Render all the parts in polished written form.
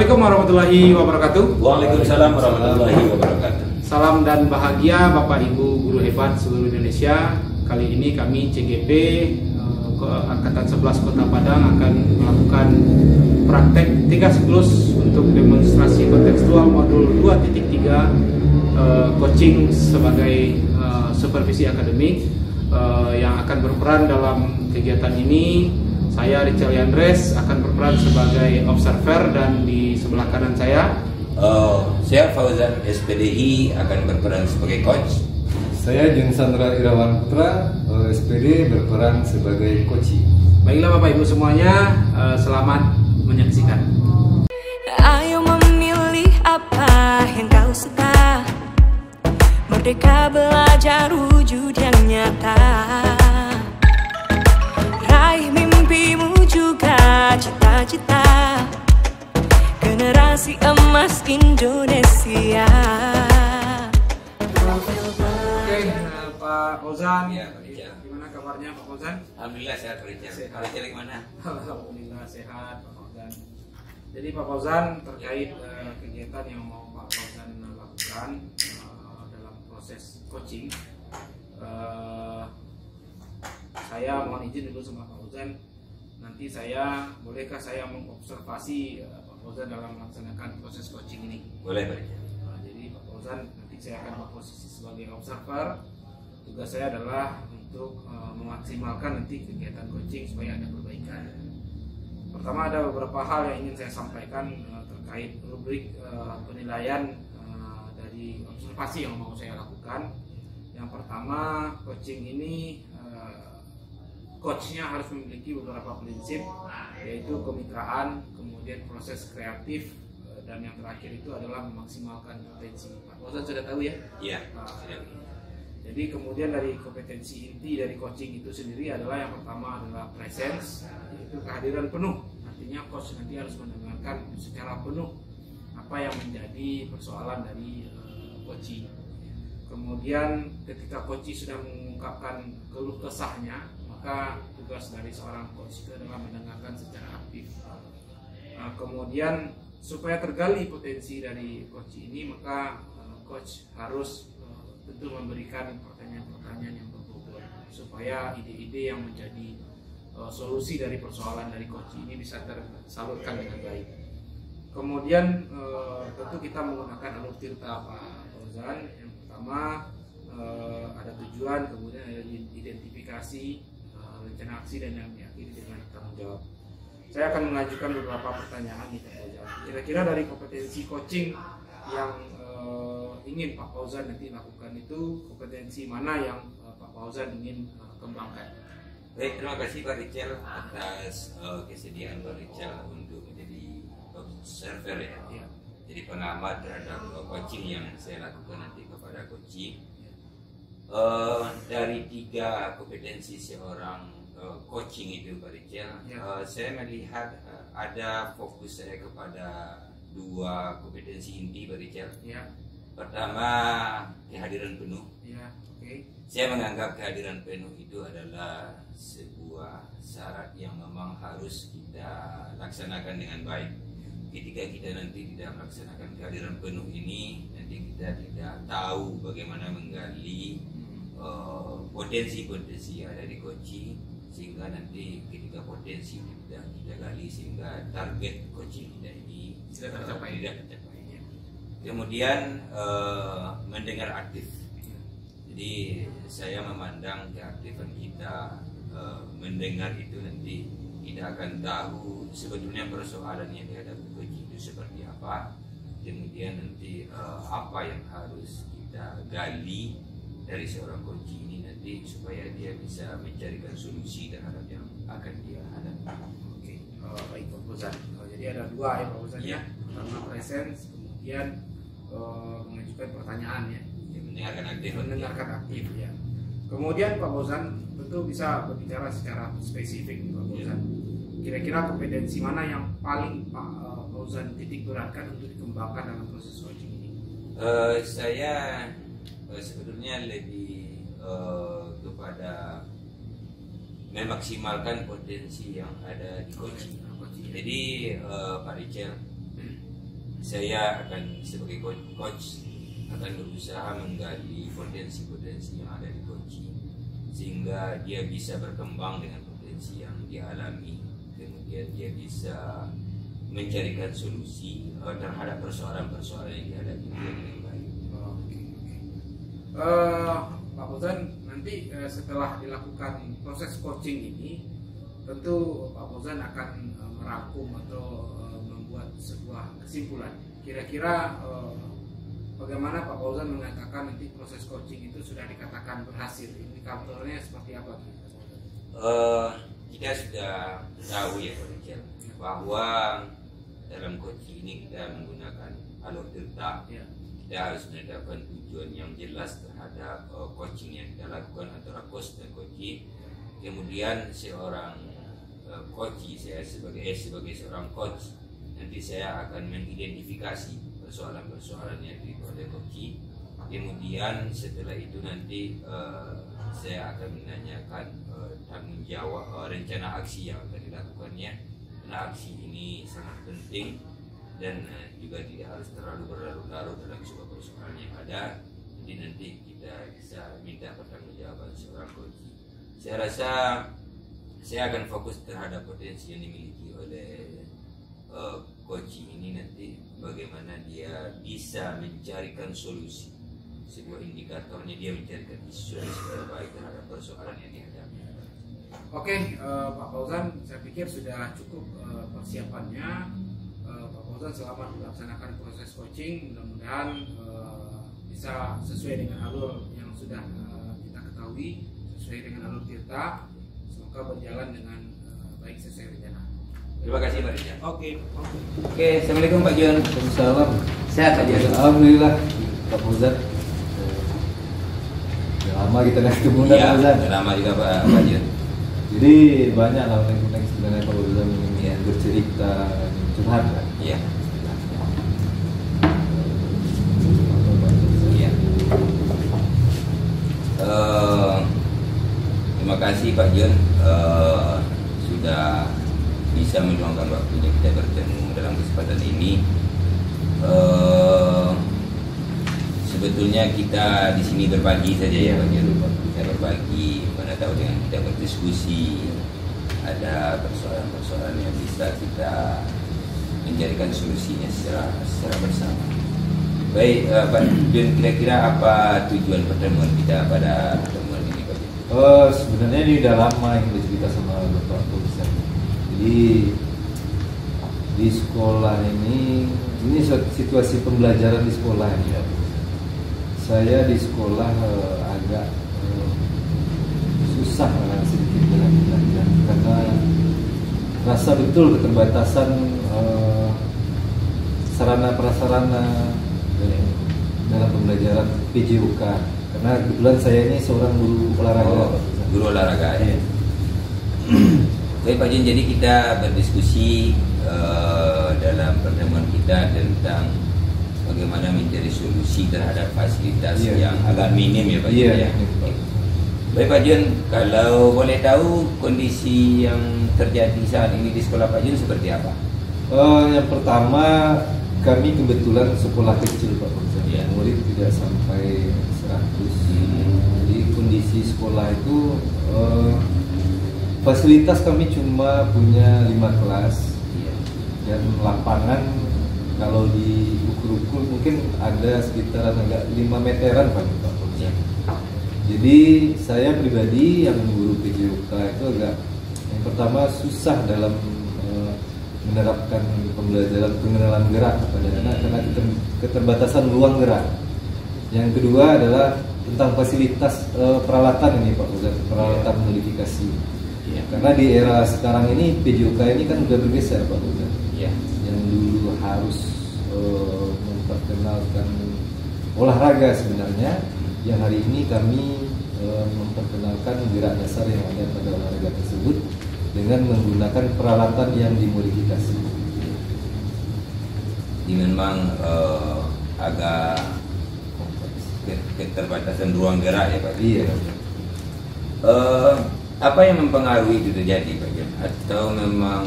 Assalamualaikum warahmatullahi wabarakatuh. Waalaikumsalam warahmatullahi wabarakatuh. Salam dan bahagia Bapak Ibu guru hebat seluruh Indonesia. Kali ini kami CGP Angkatan 11 Kota Padang akan melakukan praktek 3 siklus untuk demonstrasi kontekstual modul 2.3 coaching sebagai supervisi akademik yang akan berperan dalam kegiatan ini. Saya Richel Yandres akan berperan sebagai observer dan di sebelah kanan saya Fauzan SPDI akan berperan sebagai coach. Saya Jun Sandra Irawan Putra, SPD berperan sebagai coach. Baiklah Bapak Ibu semuanya, selamat menyaksikan. Ayo memilih apa yang kau suka, merdeka belajar wujud yang nyata. Raih mimpimu juga cita-cita, generasi emas Indonesia. Oke, Pak Fauzan, Ya, Pak Rijal. gimana kabarnya Pak Fauzan? Alhamdulillah sehat Pak Rijal. Pak Rijal gimana? Alhamdulillah sehat Pak Fauzan. Jadi Pak Fauzan terkait kegiatan yang mau Pak Fauzan lakukan dalam proses coaching, saya mohon izin dulu sama Pak Fauzan. Nanti bolehkah saya mengobservasi Pak Fauzan dalam melaksanakan proses coaching ini? Boleh Pak Rijal. Jadi Pak Fauzan nanti saya akan berposisi sebagai observer. Tugas saya adalah untuk memaksimalkan nanti kegiatan coaching supaya ada perbaikan. Pertama, ada beberapa hal yang ingin saya sampaikan terkait rubrik penilaian dari observasi yang mau saya lakukan. Yang pertama, coaching ini coachnya harus memiliki beberapa prinsip, yaitu kemitraan, kemudian proses kreatif, dan yang terakhir itu adalah memaksimalkan potensi. Pak Fauzan sudah tahu ya? Iya. Jadi kemudian dari kompetensi inti dari coaching itu sendiri adalah yang pertama adalah presence, yaitu kehadiran penuh. Artinya coach nanti harus mendengarkan secara penuh apa yang menjadi persoalan dari coaching. Kemudian ketika coaching sudah mengungkapkan keluh kesahnya, maka tugas dari seorang coach itu adalah mendengarkan secara aktif. Kemudian supaya tergali potensi dari coach ini, maka coach harus tentu memberikan pertanyaan-pertanyaan yang berbobot supaya ide-ide yang menjadi solusi dari persoalan dari coach ini bisa tersalurkan dengan baik. Kemudian tentu kita menggunakan alur tirta Pak Fauzan. Yang pertama ada tujuan, kemudian ada identifikasi, rencana aksi, dan yang diakhiri dengan tanggung jawab. Saya akan mengajukan beberapa pertanyaan nih Pak Fauzan. Kira-kira dari kompetensi coaching yang ingin Pak Fauzan nanti lakukan itu, kompetensi mana yang Pak Fauzan ingin kembangkan? Baik, terima kasih Pak Rijal atas kesediaan Pak Rijal untuk menjadi observer ya. Jadi pengamat terhadap coaching yang saya lakukan nanti kepada coaching. Dari 3 kompetensi seorang coaching itu Pak Rijal, saya melihat ada fokus saya kepada 2 kompetensi inti Pak Rijal. Ya. Pertama, kehadiran penuh. Ya, oke. Saya menganggap kehadiran penuh itu adalah sebuah syarat yang memang harus kita laksanakan dengan baik. Ketika kita nanti tidak melaksanakan kehadiran penuh ini, nanti kita tidak tahu bagaimana menggali potensi-potensi yang ada di coaching, sehingga nanti ketika potensi tidak kita gali, sehingga target coaching kita ini tidak tercapai. Kemudian mendengar aktif. Jadi saya memandang keaktifan kita mendengar itu nanti kita akan tahu sebetulnya persoalan yang dihadapi coaching itu seperti apa. Kemudian nanti apa yang harus kita gali dari seorang coaching ini nanti supaya dia bisa mencarikan solusi terhadap yang akan dia hadapi. Oke, baik Pak Fauzan. Jadi ada 2 ya Pak Fauzan ya. Pertama presence, kemudian mengajukan pertanyaan ya. Mendengarkan aktif ya. Kemudian Pak Fauzan tentu bisa berbicara secara spesifik Pak Fauzan. Kira-kira kompetensi mana yang paling Pak Fauzan titik beratkan untuk dikembangkan dalam proses coaching ini? Saya sebetulnya lebih kepada memaksimalkan potensi yang ada di coaching. Jadi Pak Rijal, saya akan sebagai coach akan berusaha menggali potensi-potensi yang ada di coaching sehingga dia bisa berkembang dengan potensi yang dia alami, kemudian dia bisa mencarikan solusi terhadap persoalan-persoalan yang dihadapi dengan baik. Pak Fauzan, nanti setelah dilakukan proses coaching ini, tentu Pak Fauzan akan merangkum atau membuat sebuah kesimpulan. Kira-kira bagaimana Pak Fauzan mengatakan nanti proses coaching itu sudah dikatakan berhasil? Indikatornya seperti apa? Kita sudah tahu ya Pak Rijal, bahwa dalam coaching ini kita menggunakan alur tirta. Kita harus menetapkan tujuan yang jelas terhadap coaching yang kita lakukan antara coach dan coachee. Kemudian seorang coachee, saya sebagai seorang coach, nanti saya akan mengidentifikasi persoalan-persoalan yang diberikan oleh coachee. Kemudian setelah itu nanti saya akan menanyakan tanggung jawab rencana aksi yang akan dilakukannya. Karena aksi ini sangat penting dan juga tidak harus terlalu berlarut-larut dalam sebuah persoalan yang ada. Jadi nanti kita bisa minta pertanggungjawaban seorang coachee. Saya rasa saya akan fokus terhadap potensi yang dimiliki oleh coachee ini, nanti bagaimana dia bisa mencarikan solusi. Sebuah indikatornya dia mencarikan solusi terbaik terhadap persoalan yang dihadapi. Oke, Pak Fauzan, saya pikir sudah cukup persiapannya. Pak Fauzan selamat melaksanakan proses coaching, mudah-mudahan bisa sesuai dengan alur yang sudah kita ketahui, sesuai dengan alur tirta. Semoga berjalan dengan baik sesuai rencana. Terima kasih Pak Rijal. Oke, assalamualaikum Pak John. Waalaikumsalam. Sehat Pak John? Alhamdulillah Pak Fauzan. Udah lama kita nggak ketemu Pak Iya, Fauzan. udah lama juga Pak John. Jadi banyak lah unek-unek sebenarnya Pak Fauzan yang bercerita curhat lah. Iya. Iya. Terima kasih Pak John sudah bisa meluangkan waktunya kita bertemu dalam kesempatan ini. Sebetulnya kita di sini berbagi saja ya Pak John. Kita berbagi, mana tahu dengan kita berdiskusi ada persoalan-persoalan yang bisa kita mencarikan solusinya secara bersama. Baik Pak John, kira-kira apa tujuan pertemuan kita pada pertemuan ini Pak John? Sebenarnya ini udah lama yang bercerita sama Bapak Fauzan. Jadi di sekolah ini situasi pembelajaran di sekolah ini. Saya di sekolah agak susah sedikit dalam belajar karena rasa betul keterbatasan sarana prasarana dalam pembelajaran PJOK. Karena kebetulan saya ini seorang guru olahraga. Guru olahraga ya. Baik Pak John, jadi kita berdiskusi dalam pertemuan kita tentang bagaimana mencari solusi terhadap fasilitas yang agak minim ya Pak John ya. Baik Pak John, kalau boleh tahu kondisi yang terjadi saat ini di sekolah Pak John seperti apa? Yang pertama, kami kebetulan sekolah kecil Pak Fauzan. Murid tidak sampai 100. Jadi kondisi sekolah itu fasilitas kami cuma punya 5 kelas dan lapangan kalau diukur-ukur mungkin ada sekitaran agak 5 meteran Pak Fauzan. Jadi saya pribadi yang guru PJOK itu agak yang pertama susah dalam menerapkan pembelajaran pengenalan gerak kepada anak karena keterbatasan ruang gerak. Yang kedua adalah tentang fasilitas peralatan ini Pak Fauzan, peralatan modifikasi. Karena di era sekarang ini PJOK ini kan udah bergeser Pak Fauzan. Yang dulu harus memperkenalkan olahraga sebenarnya, yang hari ini kami memperkenalkan gerak dasar yang ada pada olahraga tersebut dengan menggunakan peralatan yang dimodifikasi. Ini memang agak keterbatasan ruang gerak ya Pak. Iya. Apa yang mempengaruhi itu terjadi Pak John? Atau memang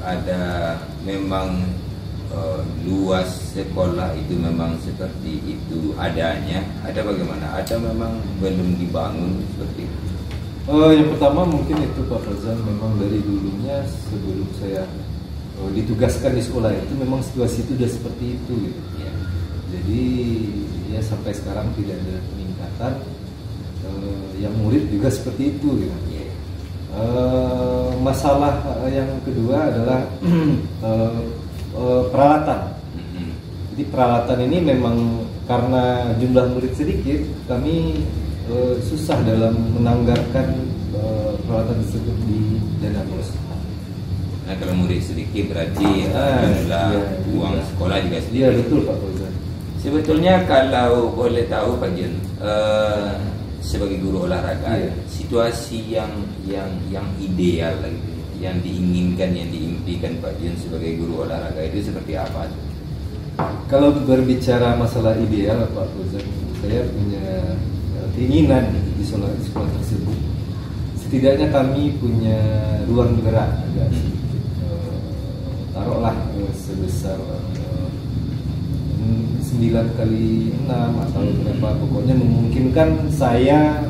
ada memang luas sekolah itu memang seperti itu adanya, ada bagaimana? Ada memang belum dibangun seperti itu? Yang pertama mungkin itu Pak Fauzan, memang dari dulunya sebelum saya ditugaskan di sekolah itu memang situasi itu sudah seperti itu gitu. Ya. Jadi ya sampai sekarang tidak ada peningkatan, yang murid juga seperti itu gitu. Ya. Masalah yang kedua adalah peralatan. Jadi peralatan ini memang karena jumlah murid sedikit, kami susah dalam menanggarkan peralatan tersebut di dana bos. Nah, kalau murid sedikit berarti uang sekolah juga sedikit. Iya betul Pak Fauzan. Sebetulnya kalau boleh tahu Pak Jun, sebagai guru olahraga, Iya. situasi yang ideal lagi, yang diinginkan, yang diimpikan Pak Jun sebagai guru olahraga itu seperti apa? Kalau berbicara masalah ideal Pak Fauzan, saya punya keinginan di sekolah tersebut. Setidaknya kami punya ruang gerak agak sedikit, taruhlah sebesar 9x6 atau berapa, pokoknya memungkinkan saya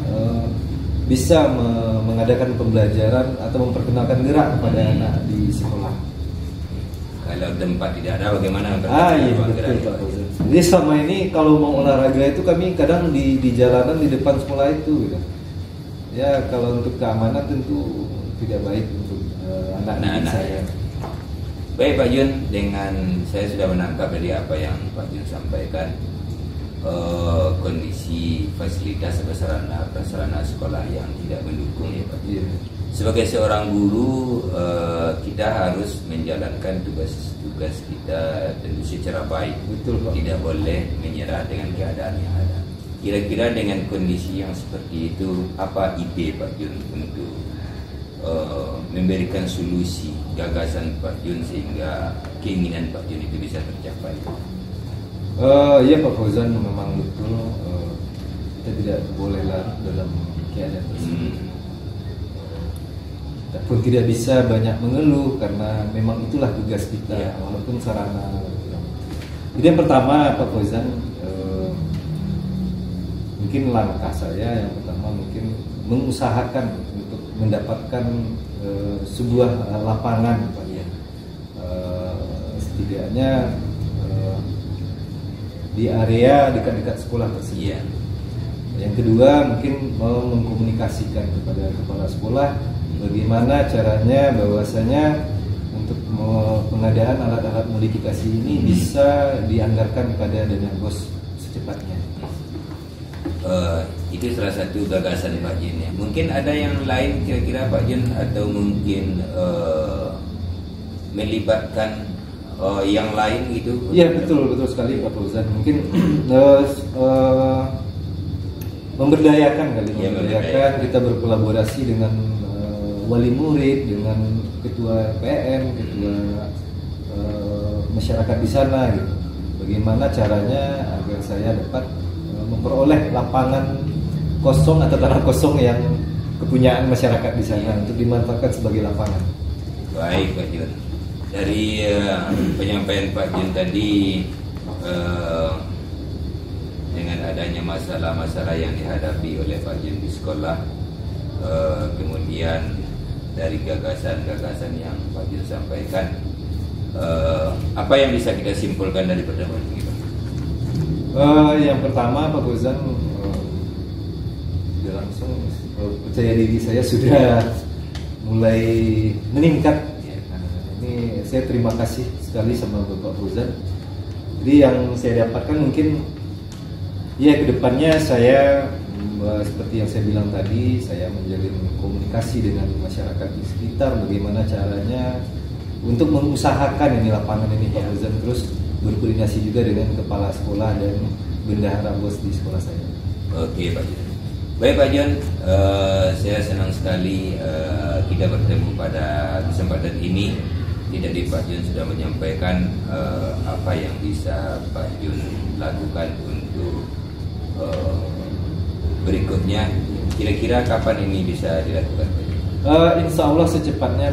bisa mengadakan pembelajaran atau memperkenalkan gerak kepada anak di sekolah. Kalau tempat tidak ada, bagaimana? Iya betul Pak Fauzan. Jadi selama ini kalau mau olahraga itu kami kadang di jalanan di depan sekolah itu gitu. Ya kalau untuk keamanan tentu tidak baik untuk anak-anak saya. Baik Pak Jun, dengan saya sudah menangkap dari apa yang Pak Jun sampaikan, kondisi fasilitas prasarana sekolah yang tidak mendukung ya Pak Jun. Sebagai seorang guru, kita harus menjalankan tugas kita tentu secara baik. Betul Pak. Tidak boleh menyerah dengan keadaan yang ada. Kira-kira dengan kondisi yang seperti itu, apa ide Pak Jun untuk memberikan solusi, gagasan Pak Jun sehingga keinginan Pak Jun itu bisa tercapai? Iya Pak Fauzan, memang betul, kita tidak boleh larut dalam keadaan tersebut. Pun tidak bisa banyak mengeluh karena memang itulah tugas kita, Ya. walaupun sarana. Jadi yang pertama Pak Fauzan, mungkin langkah saya yang pertama mungkin mengusahakan untuk mendapatkan sebuah lapangan Pak ya. Setidaknya di area dekat-dekat sekolah tersebut. Iya. Yang kedua mungkin mengkomunikasikan kepada kepala sekolah bagaimana caranya bahwasanya untuk pengadaan alat-alat modifikasi ini bisa dianggarkan pada dana bos secepatnya. Itu salah satu gagasan Pak Jun ya. Mungkin ada yang lain kira-kira Pak Jun, atau mungkin melibatkan yang lain gitu? Iya betul sekali Pak Fauzan. Mungkin memberdayakan kali, Ya, memberdayakan, kita berkolaborasi dengan wali murid, dengan ketua PM, ketua masyarakat di sana gitu. Bagaimana caranya agar saya dapat memperoleh lapangan kosong atau tanah kosong yang kepunyaan masyarakat di sana untuk dimanfaatkan sebagai lapangan. Baik Pak Jun. Dari penyampaian Pak Jun tadi, dengan adanya masalah-masalah yang dihadapi oleh Pak Jun di sekolah, kemudian dari gagasan-gagasan yang Pak Jun sampaikan, apa yang bisa kita simpulkan dari pertemuan ini Pak? Yang pertama Pak Fauzan, tidak langsung percaya diri saya sudah mulai meningkat. Ini saya terima kasih sekali sama Bapak Fauzan. Jadi yang saya dapatkan mungkin ya kedepannya saya seperti yang saya bilang tadi, saya menjalin komunikasi dengan masyarakat di sekitar, bagaimana caranya untuk mengusahakan ini lapangan ini Pak Fauzan, terus berkoordinasi juga dengan kepala sekolah dan bendahara bos di sekolah saya. Oke Pak Jun. Baik Pak Jun, saya senang sekali kita bertemu pada kesempatan ini. Jadi Pak Jun sudah menyampaikan apa yang bisa Pak Jun lakukan untuk berikutnya. Kira-kira kapan ini bisa dilakukan Pak Jun? Insya Allah secepatnya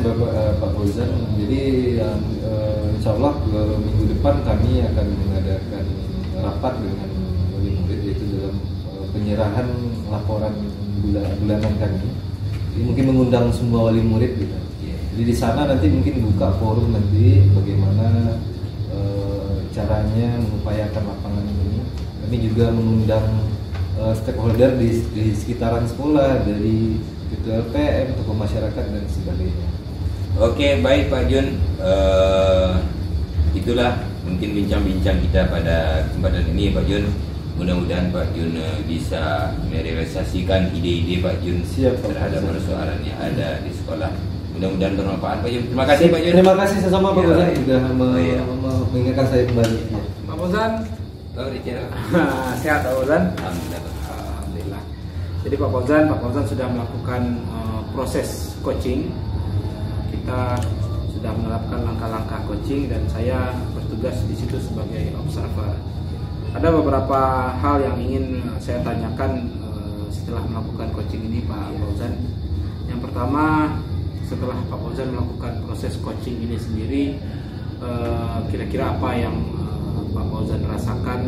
Pak Fauzan. Jadi insya Allah minggu depan kami akan mengadakan rapat dengan wali murid, yaitu dalam penyerahan laporan bulanan kami. Jadi mungkin mengundang semua wali murid gitu. Jadi di sana nanti mungkin buka forum nanti bagaimana caranya mengupayakan lapangan ini. Kami juga mengundang stakeholder di sekitaran sekolah, dari ketua LPM, tokoh masyarakat dan sebagainya. Oke, baik Pak Jun. Itulah mungkin bincang-bincang kita pada kesempatan ini Pak Jun. Mudah-mudahan Pak Jun bisa merealisasikan ide-ide Pak Jun terhadap persoalan yang ada di sekolah. Mudah-mudahan bermanfaat Pak Jun. Terima kasih Pak Jun. Terima kasih sama Pak Fauzan sudah mengingatkan saya kembali. Pak Fauzan, sehat Pak Fauzan? Alhamdulillah. Jadi Pak Fauzan sudah melakukan proses coaching. Kita sudah menerapkan langkah-langkah coaching dan saya bertugas di situ sebagai observer. Ada beberapa hal yang ingin saya tanyakan setelah melakukan coaching ini Pak Fauzan. Yang pertama, setelah Pak Fauzan melakukan proses coaching ini sendiri, kira-kira apa yang Pak Fauzan rasakan,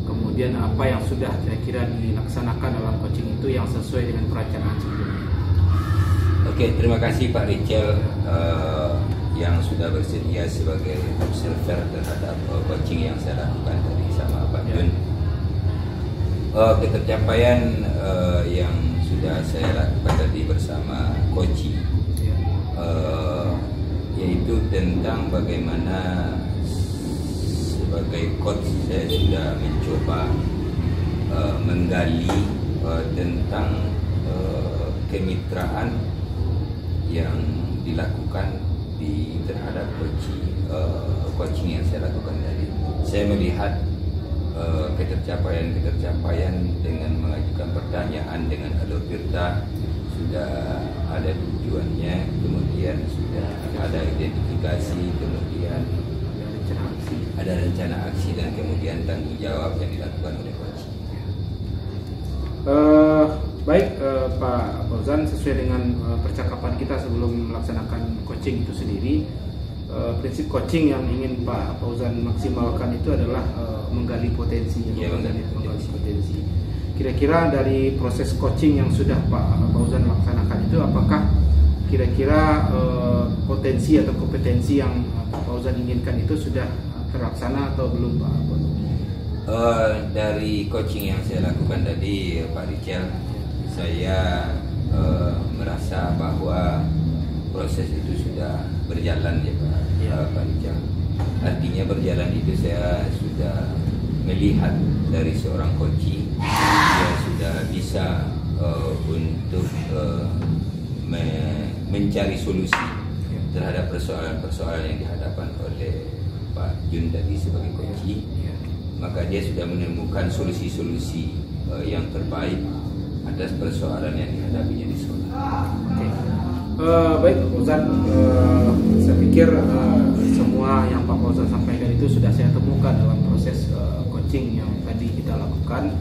kemudian apa yang sudah kira-kira dilaksanakan dalam coaching itu yang sesuai dengan perencanaan sebelumnya. Oke, terima kasih Pak Richel yang sudah bersedia sebagai observer terhadap coaching yang saya lakukan tadi sama Pak Jun. Pencapaian yang sudah saya lakukan tadi bersama coaching, yaitu tentang bagaimana sebagai coach saya sudah mencoba menggali tentang kemitraan yang dilakukan terhadap coaching yang saya lakukan tadi. Saya melihat ketercapaian dengan mengajukan pertanyaan dengan alur tirta sudah ada tujuannya, kemudian sudah ada identifikasi, kemudian ada rencana aksi dan kemudian tanggung jawab yang dilakukan oleh coach. Baik Pak Fauzan, sesuai dengan percakapan kita sebelum melaksanakan coaching itu sendiri, prinsip coaching yang ingin Pak Fauzan maksimalkan itu adalah menggali potensi. Menggali potensi. Kira-kira dari proses coaching yang sudah Pak Fauzan laksanakan itu, apakah kira-kira potensi atau kompetensi yang Pak Fauzan inginkan itu sudah terlaksana atau belum Pak Fauzan? Dari coaching yang saya lakukan tadi Pak Richel, saya merasa bahwa proses itu sudah berjalan ya Pak Richel. Artinya berjalan itu saya sudah melihat dari seorang coach, dia sudah bisa untuk mencari solusi terhadap persoalan-persoalan yang dihadapkan oleh Pak Jun tadi sebagai coach. Maka dia sudah menemukan solusi-solusi yang terbaik atas persoalan yang dihadapinya di sekolah. Baik Pak Fauzan, saya pikir semua yang Pak Fauzan sampaikan itu sudah saya temukan dalam proses coaching yang tadi kita lakukan.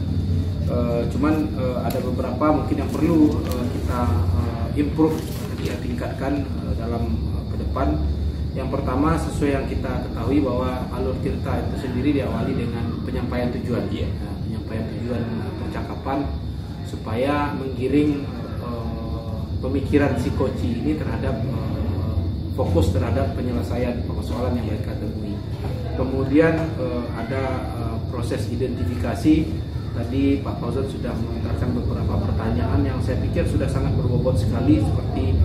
Cuman ada beberapa mungkin yang perlu kita improve, kita tingkatkan dalam ke depan. Yang pertama, sesuai yang kita ketahui bahwa alur tirta itu sendiri diawali dengan penyampaian tujuan, penyampaian tujuan percakapan supaya menggiring pemikiran si coach ini terhadap fokus terhadap penyelesaian persoalan yang mereka temui. Kemudian ada proses identifikasi. Tadi Pak Fauzan sudah melontarkan beberapa pertanyaan yang saya pikir sudah sangat berbobot sekali, seperti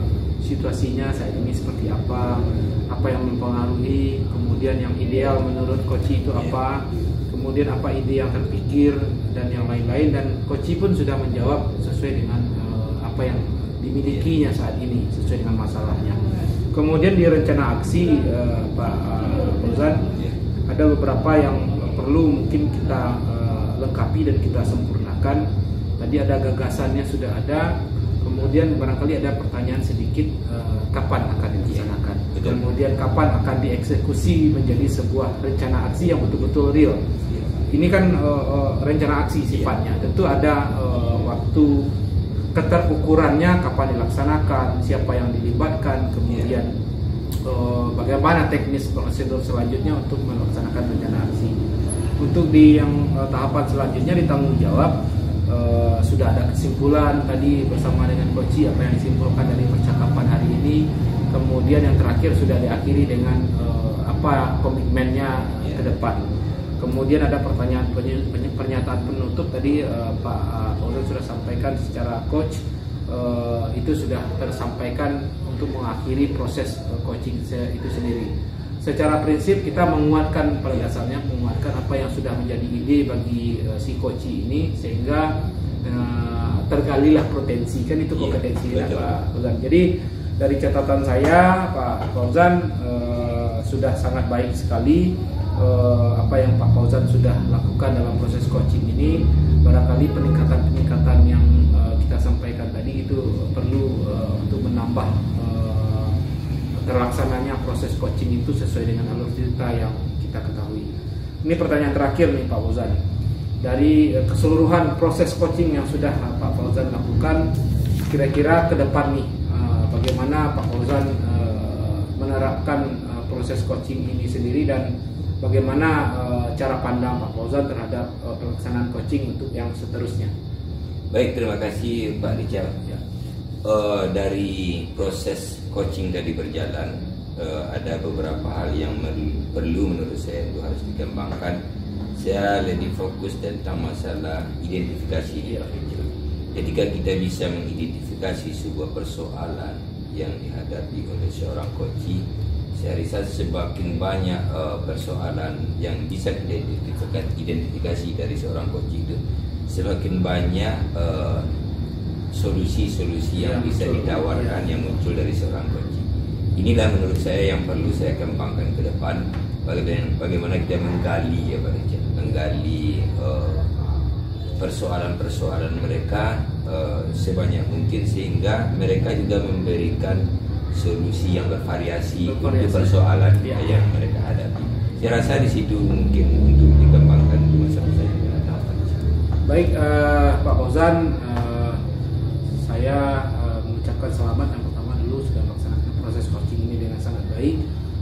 situasinya saat ini seperti apa yang mempengaruhi, kemudian yang ideal menurut coach itu apa, kemudian apa ide yang terpikir dan yang lain-lain, dan coach pun sudah menjawab sesuai dengan apa yang dimilikinya saat ini sesuai dengan masalahnya. Kemudian di rencana aksi Pak Fauzan, ada beberapa yang perlu mungkin kita lengkapi dan kita sempurnakan. Tadi ada gagasannya sudah ada, kemudian barangkali ada pertanyaan sedikit, kapan akan dilaksanakan, kemudian kapan akan dieksekusi menjadi sebuah rencana aksi yang betul-betul real. Ini kan rencana aksi sifatnya, tentu ada waktu keterukurannya, kapan dilaksanakan, siapa yang dilibatkan, kemudian bagaimana teknis prosedur selanjutnya untuk melaksanakan rencana aksi. Untuk di yang tahapan selanjutnya di tanggung jawab, sudah ada kesimpulan tadi bersama dengan Koci apa yang disimpulkan dari percakapan hari ini. Kemudian yang terakhir sudah diakhiri dengan apa komitmennya ke depan. Kemudian ada pernyataan penutup tadi Pak Fauzan sudah sampaikan secara coach, itu sudah tersampaikan untuk mengakhiri proses coaching itu sendiri. Secara prinsip kita menguatkan pada dasarnya menguatkan apa yang sudah menjadi ide bagi si coach ini sehingga tergalilah potensi, kan itu kompetensi ya, Pak Fauzan. Jadi dari catatan saya Pak Fauzan sudah sangat baik sekali apa yang Pak Fauzan sudah lakukan dalam proses coaching ini. Barangkali peningkatan yang kita sampaikan tadi itu perlu untuk menambah terlaksananya proses coaching itu sesuai dengan alur cerita yang kita ketahui. Ini pertanyaan terakhir nih Pak Fauzan. Dari keseluruhan proses coaching yang sudah Pak Fauzan lakukan, kira-kira ke depan nih bagaimana Pak Fauzan menerapkan proses coaching ini sendiri dan bagaimana cara pandang Pak Fauzan terhadap pelaksanaan coaching untuk yang seterusnya. Baik, terima kasih Pak Richard. Ya. Dari proses coaching tadi berjalan, ada beberapa hal yang perlu menurut saya itu harus dikembangkan. Saya lebih fokus tentang masalah identifikasi. Ya. Ketika kita bisa mengidentifikasi sebuah persoalan yang dihadapi oleh seorang coach, saya rasa semakin banyak persoalan yang bisa kita identifikasi dari seorang coach itu, semakin banyak solusi-solusi yang bisa ditawarkan yang muncul dari seorang coach. Inilah menurut saya yang perlu saya kembangkan ke depan. Bagaimana kita menggali persoalan-persoalan mereka sebanyak mungkin sehingga mereka juga memberikan solusi yang bervariasi untuk persoalan yang mereka hadapi. Saya rasa di situ mungkin untuk dikembangkan masa-masa yang akan datang. Baik, Pak Fauzan, saya mengucapkan selamat yang pertama dulu sudah melaksanakan proses coaching ini dengan sangat baik.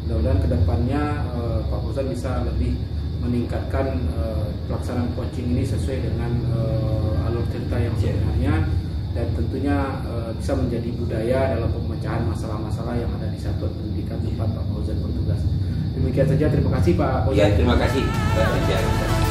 Mudah-mudahan kedepannya Pak Fauzan bisa lebih meningkatkan pelaksanaan coaching ini sesuai dengan alur cerita yang sebenarnya dan tentunya bisa menjadi budaya dalam pemecahan masalah-masalah yang ada di satuan pendidikan tempat Pak Fauzan bertugas. Demikian saja, terima kasih Pak Fauzan. Ya, terima kasih Pak Richard.